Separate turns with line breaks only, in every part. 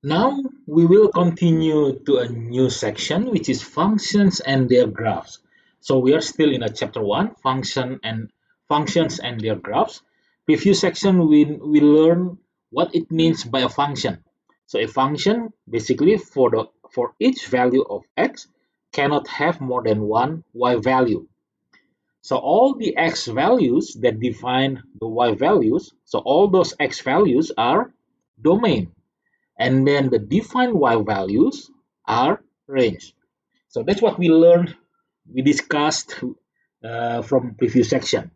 Now we will continue to a new section, which is functions and their graphs. So we are still in a chapter 1, functions and their graphs. Previous section we learn what it means by a function. So a function basically for each value of x cannot have more than one y value. So all the x values that define the y values, so all those x values are domain, and then the defined y values are range. So that's what we discussed from previous section.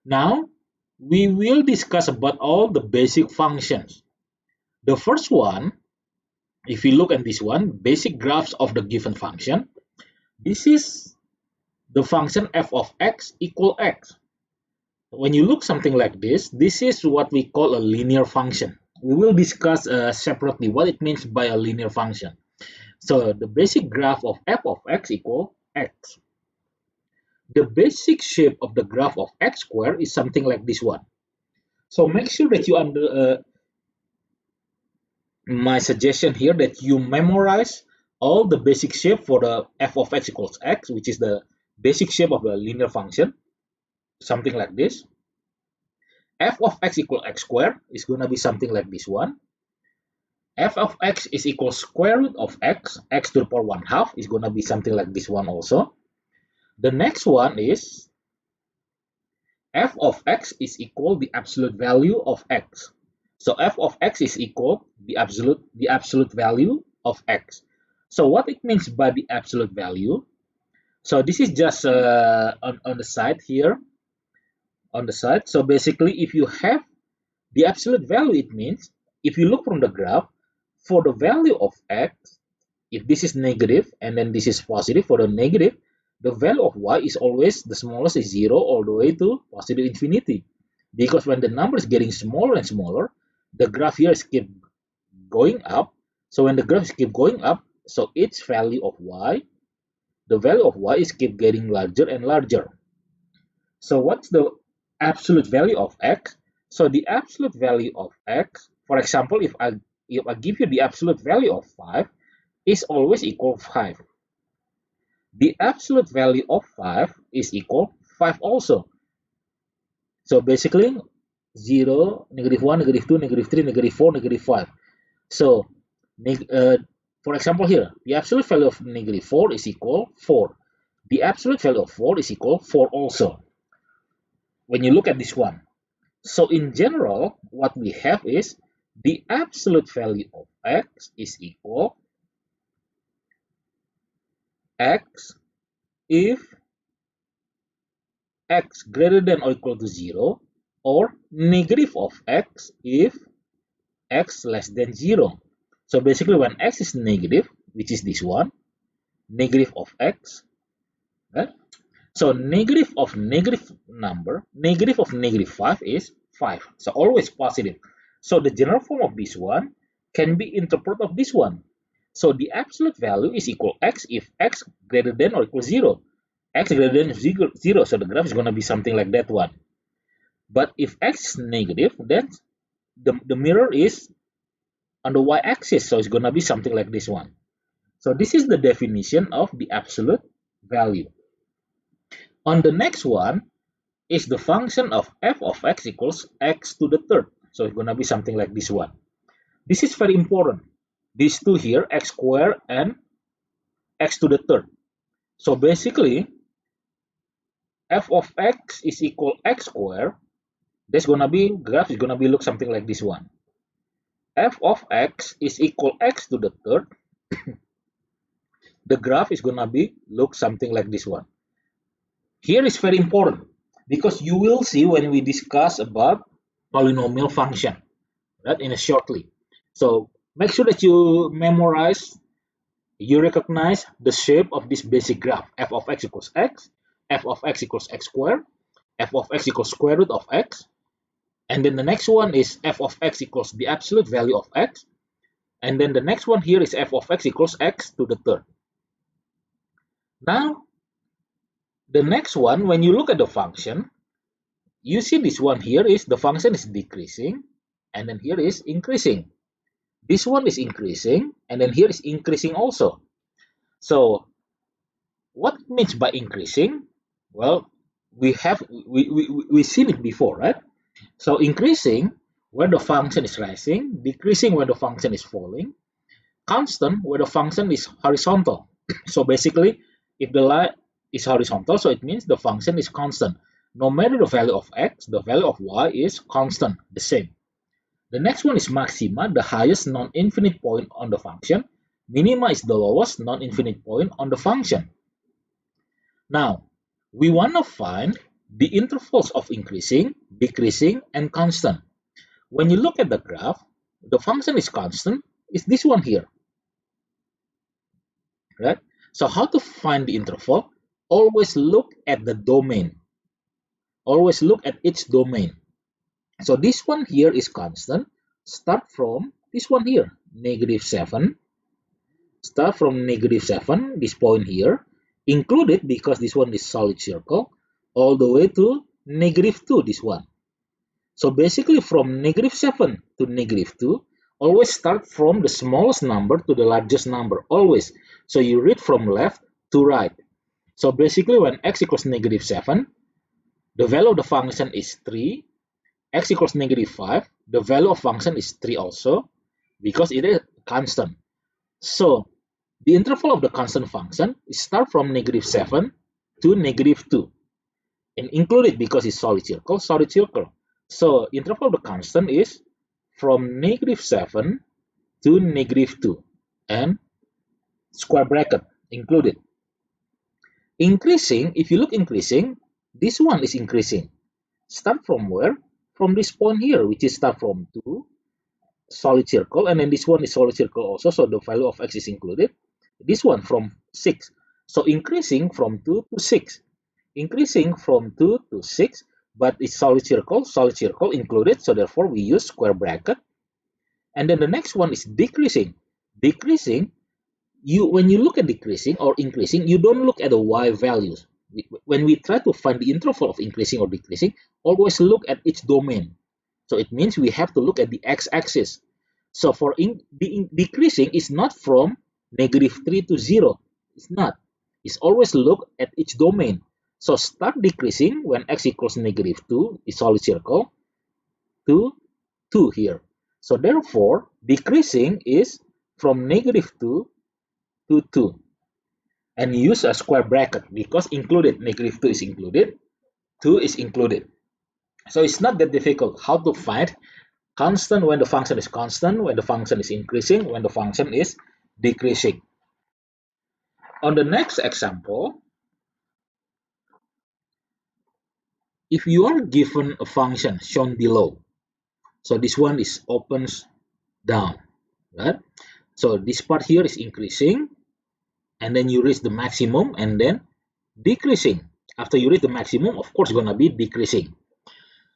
Now we will discuss about all the basic functions. The first one, if you look at this one, basic graphs of the given function, this is the function f of x equal x. When you look something like this is what we call a linear function. We will discuss separately what it means by a linear function. So the basic graph of f of x equal x. The basic shape of the graph of x squared is something like this one. So make sure that you my suggestion here that you memorize all the basic shape for the f of x equals x, which is the basic shape of the linear function, something like this. F of x equal x squared is going to be something like this one. F of x is equal square root of x to the power 1/2 is going to be something like this one also. The next one is f of x is equal the absolute value of x. So f of x is equal the absolute value of x. So what it means by the absolute value? So this is just on the side here, on the side. So basically, if you have the absolute value, it means if you look from the graph, for the value of x, if this is negative and then this is positive, for the negative, the value of y is always the smallest is 0 all the way to positive infinity. Because when the number is getting smaller and smaller, the graph here is keep going up. So when the graph is keep going up, so its value of y, the value of y is keep getting larger and larger. So what's the absolute value of x? So the absolute value of x, for example, if I give you the absolute value of 5, is always equal 5. The absolute value of 5 is equal 5 also. So basically 0, -1, -2, -3, -4, -5. So for example here, the absolute value of -4 is equal 4. The absolute value of 4 is equal 4 also. When you look at this one. So in general, what we have is the absolute value of x is equal x if x greater than or equal to 0, or negative of x if x less than 0. So basically when x is negative, which is this one, negative of x, right? So negative of negative number, negative of -5 is 5. So always positive. So the general form of this one can be interpreted of this one. So the absolute value is equal x if x greater than or equal 0. X greater than 0, so the graph is going to be something like that one. But if x is negative, then the mirror is on the y-axis, so it's going to be something like this one. So this is the definition of the absolute value. On the next one is the function of f of x equals x to the third. So it's going to be something like this one. This is very important. These two here, x squared and x to the third. So basically, f of x is equal x squared. That's going to be, graph is going to be look something like this one. F of x is equal x to the third. The graph is going to be look something like this one. Here is very important because you will see when we discuss about polynomial function, right, in a shortly. So make sure that you memorize, you recognize the shape of this basic graph. F of x equals x, f of x equals x squared, f of x equals square root of x, and then the next one is f of x equals the absolute value of x, and then the next one here is f of x equals x to the third. Now, the next one, when you look at the function, you see this one here is the function is decreasing, and then here is increasing. This one is increasing, and then here is increasing also. So what it means by increasing? Well, we seen it before, right? So increasing when the function is rising, decreasing when the function is falling, constant when the function is horizontal. So basically, if the line is horizontal, so it means the function is constant. No matter the value of x, the value of y is constant, the same. The next one is maxima, the highest non-infinite point on the function. Minima is the lowest non-infinite point on the function. Now, we want to find the intervals of increasing, decreasing, and constant. When you look at the graph, the function is constant, is this one here, right? So how to find the interval? Always look at the domain. Always look at its domain. So this one here is constant. Start from this one here, -7. Start from -7, this point here, include it because this one is solid circle, all the way to -2, this one. So basically from -7 to -2, always start from the smallest number to the largest number, always. So you read from left to right. So basically when x equals -7, the value of the function is 3. X equals -5, the value of function is 3 also, because it is constant. So the interval of the constant function is start from -7 to -2. And include it because it's solid circle, solid circle. So interval of the constant is from -7 to -2 and square bracket included. Increasing, if you look increasing, this one is increasing. Start from where? From this point here, which is start from 2, solid circle, and then this one is solid circle also, so the value of x is included. This one from 6. So increasing from 2 to 6. Increasing from 2 to 6, but it's solid circle included, so therefore we use square bracket. And then the next one is decreasing. Decreasing, when you look at decreasing or increasing, you don't look at the y values. When we try to find the interval of increasing or decreasing, always look at its domain. So it means we have to look at the x-axis. So for decreasing is not from -3 to 0. It's not. It's always look at its domain. So start decreasing when x equals -2, is solid circle, to 2 here. So therefore, decreasing is from -2 to 2. And use a square bracket because included, -2 is included, 2 is included. So it's not that difficult how to find constant when the function is constant, when the function is increasing, when the function is decreasing. On the next example, if you are given a function shown below, so this one is opens down, right? So this part here is increasing, and then you reach the maximum, and then decreasing. After you reach the maximum, of course, gonna be decreasing.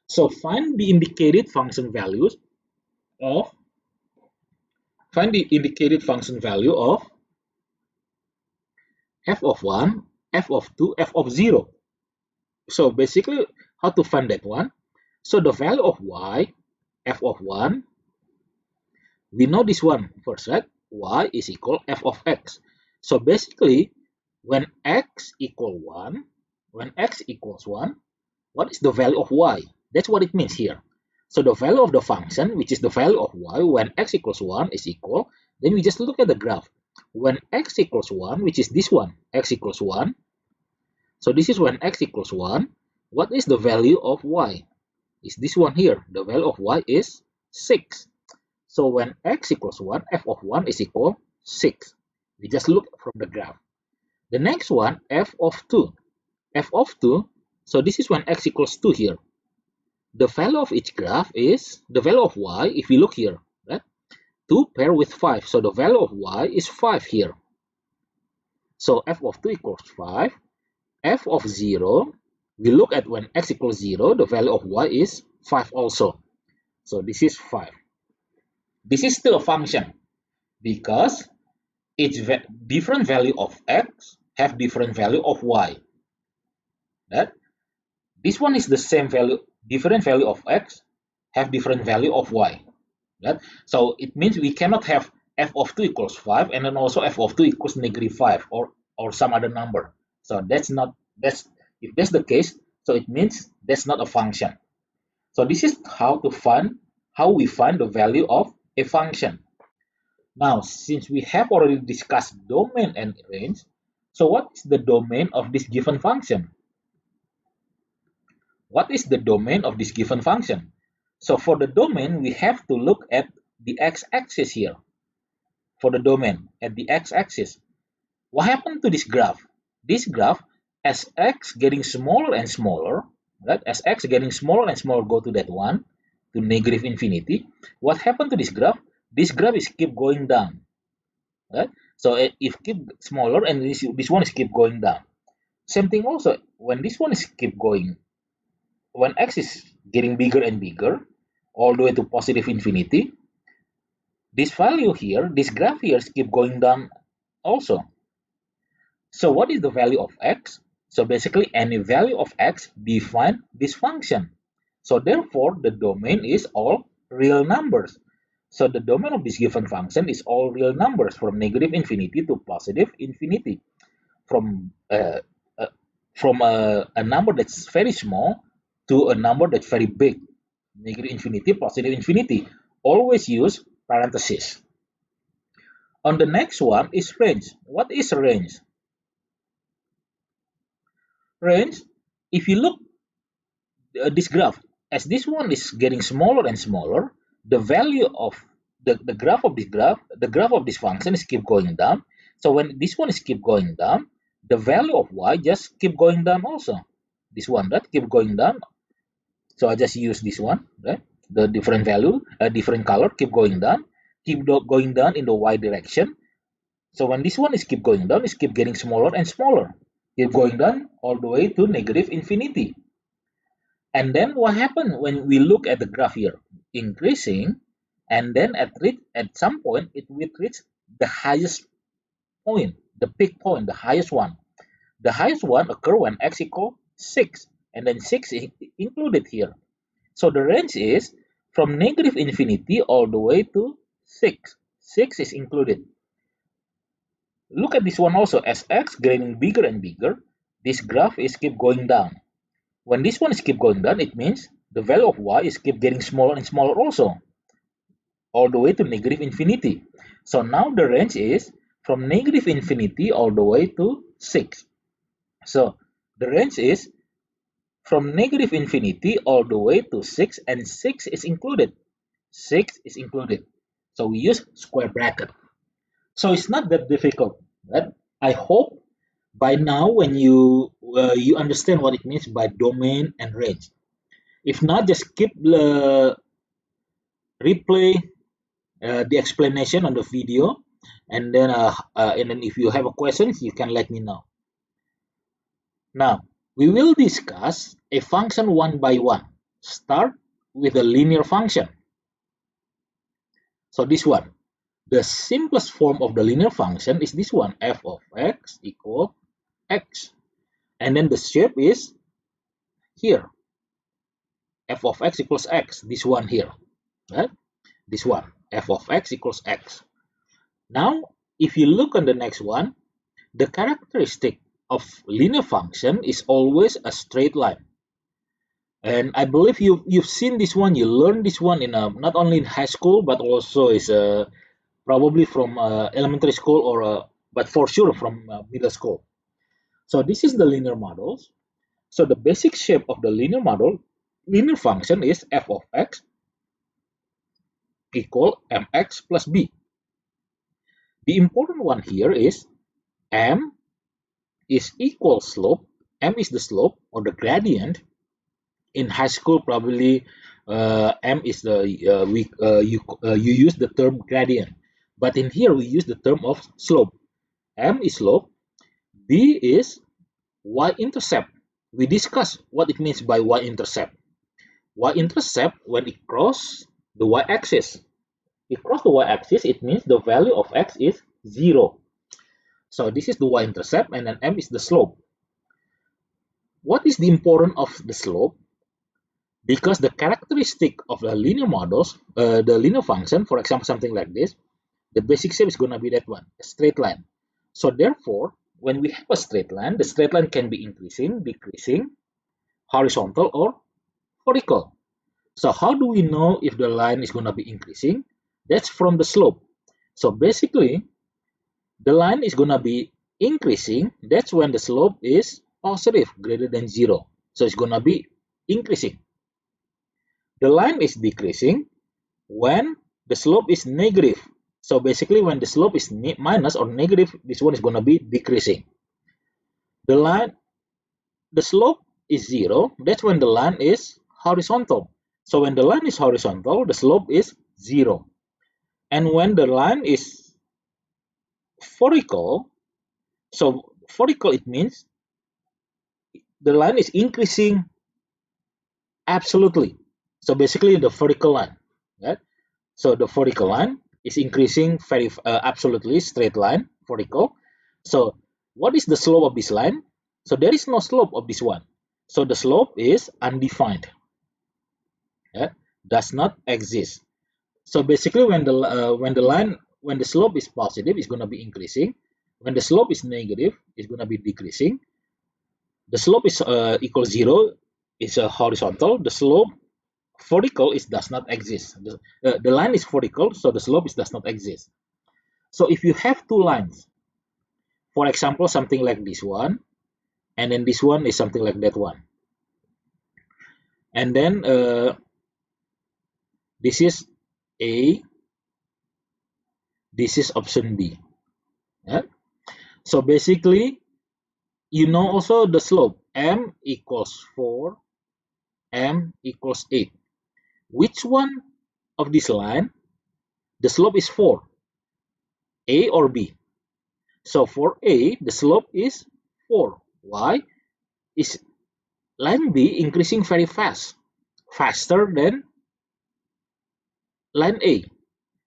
So find the indicated function value of f of 1, f of 2, f of 0. So basically, how to find that one? So the value of y, f of 1, we know this one first, right? Y is equal f of x. So basically, when x equals 1, what is the value of y? That's what it means here. So the value of the function, which is the value of y, when x equals 1 is equal, then we just look at the graph. When x equals 1, which is this one, x equals 1, so this is when x equals 1, what is the value of y? Is this one here. The value of y is 6. So when x equals 1, f of 1 is equal 6. We just look from the graph. The next one, f of 2. F of 2, so this is when x equals 2 here. The value of each graph is, the value of y, if we look here, right? 2 pair with 5. So the value of y is 5 here. So f of 2 equals 5. F of 0, we look at when x equals 0, the value of y is 5 also. So this is 5. This is still a function because its different value of x have different value of y. That this one is the same value, different value of x have different value of y. right? So it means we cannot have f of 2 equals 5 and then also f of 2 equals negative 5 or some other number. So that's not, that's, if that's the case, so it means that's not a function. So this is how we find the value of a function. Now, since we have already discussed domain and range, so what is the domain of this given function? What is the domain of this given function? So for the domain, we have to look at the x-axis here. For the domain, at the x-axis, what happened to this graph? This graph, as x getting smaller and smaller, right? As x getting smaller and smaller, go to that one, to negative infinity. What happened to this graph? This graph is keep going down, right? So if keep smaller and this one is keep going down. Same thing also when this one is keep going, when x is getting bigger and bigger, all the way to positive infinity, this value here, this graph here is keep going down also. So what is the value of x? So basically any value of x define this function. So therefore the domain is all real numbers. So the domain of this given function is all real numbers from negative infinity to positive infinity. From a number that's very small to a number that's very big. Negative infinity, positive infinity. Always use parentheses. On the next one is range. What is range? Range, if you look this graph, as this one is getting smaller and smaller, the value of the graph of this graph, the graph of this function is keep going down. So when this one is keep going down, the value of y just keep going down also. This one, that keep going down. So I just use this one, right? The different value, different color, keep going down, going down in the y direction. So when this one is keep going down, it's keep getting smaller and smaller, keep going down all the way to negative infinity. And then what happened when we look at the graph here? Increasing, and then at some point it will reach the highest point, the peak point, the highest one. The highest one occur when x equal 6, and then 6 is included here. So the range is from negative infinity all the way to 6. 6 is included. Look at this one also. As x getting bigger and bigger, this graph is keep going down. When this one is keep going down, it means the value of y is keep getting smaller and smaller also, all the way to negative infinity. So now the range is from negative infinity all the way to 6. So the range is from negative infinity all the way to 6, and 6 is included. 6 is included. So we use square bracket. So it's not that difficult, right? I hope by now when you understand what it means by domain and range. If not, just keep replay the explanation on the video, and then if you have a questions, you can let me know. Now we will discuss a function one by one. Start with a linear function. So this one, the simplest form of the linear function is this one, f of x equal x, and then the shape is here, f of x equals x, this one here, right? This one, f of x equals x. Now if you look on the next one, the characteristic of linear function is always a straight line. And I believe you've seen this one, you learned this one in not only in high school but also is probably from elementary school or but for sure from middle school. So this is the linear models. So the basic shape of the linear model, linear function is f of x equal mx plus b. The important one here is m is equal slope. M is the slope or the gradient. In high school, probably m is the you use the term gradient, but in here we use the term of slope. M is slope, b is y-intercept. We discuss what it means by y-intercept. Y-intercept, when it crosses the y-axis. It crosses the y-axis, it means the value of x is 0. So this is the y-intercept, and then m is the slope. What is the importance of the slope? Because the characteristic of the linear models, the linear function, for example, something like this, the basic shape is going to be that one, a straight line. So therefore, when we have a straight line, the straight line can be increasing, decreasing, horizontal, or vertical. So how do we know if the line is going to be increasing? That's from the slope. So basically, the line is going to be increasing. That's when the slope is positive, greater than 0. So it's going to be increasing. The line is decreasing when the slope is negative. So basically, when the slope is minus or negative, this one is going to be decreasing. The slope is 0. That's when the line is horizontal. So when the line is horizontal, the slope is 0. And when the line is vertical, so vertical, it means the line is increasing absolutely. So basically, the vertical line, right? So the vertical line is increasing very absolutely, straight line, vertical. So what is the slope of this line? So there is no slope of this one. So the slope is undefined, does not exist. So basically, when the slope is positive, it's going to be increasing. When the slope is negative, it's going to be decreasing. The slope is equal 0, is a horizontal. The slope vertical is does not exist. The line is vertical, so the slope is does not exist. So if you have two lines, for example, something like this one, and then this one is something like that one, and then this is A, this is option B. Yeah? So basically, you know also the slope, m equals 4, m equals 8. Which one of this line, the slope is 4, A or B? So for A, the slope is 4. Why? Is line B increasing very fast, faster than line A.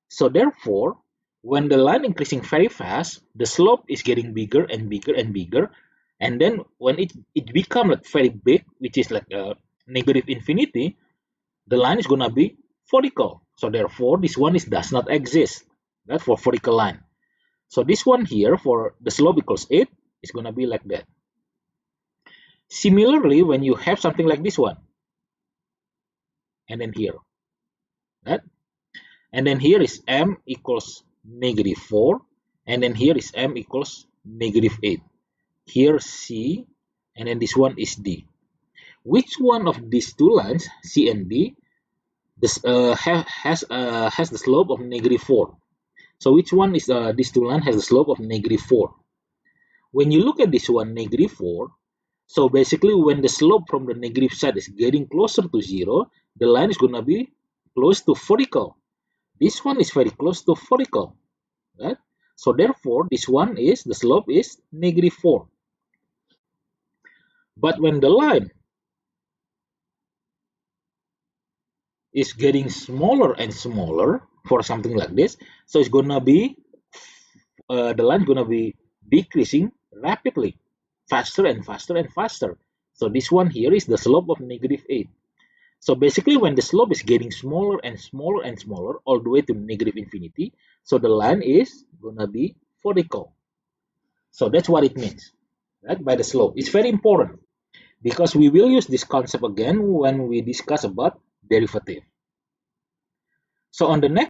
So therefore, when the line increasing very fast, the slope is getting bigger and bigger and bigger. And then when it becomes like very big, which is like negative infinity, the line is gonna be vertical. So therefore, this one does not exist. Right, for vertical line. So this one here for the slope equals 8 is gonna be like that. Similarly, when you have something like this one, and then here, right? And then here is m equals negative 4, and then here is m equals negative 8. Here C, and then this one is D. Which one of these two lines, C and D, this has the slope of negative 4? So which one is these two lines has the slope of negative 4? When you look at this one, negative 4, so basically when the slope from the negative side is getting closer to 0, the line is going to be close to vertical. This one is very close to vertical, right? So therefore, this one is, the slope is negative 4. But when the line is getting smaller and smaller for something like this, so it's gonna be, the line gonna be decreasing rapidly, faster and faster and faster. So this one here is the slope of negative 8. So basically, when the slope is getting smaller and smaller and smaller, all the way to negative infinity, so the line is gonna be vertical. So that's what it means, right? By the slope. It's very important because we will use this concept again when we discuss about derivative. So on the next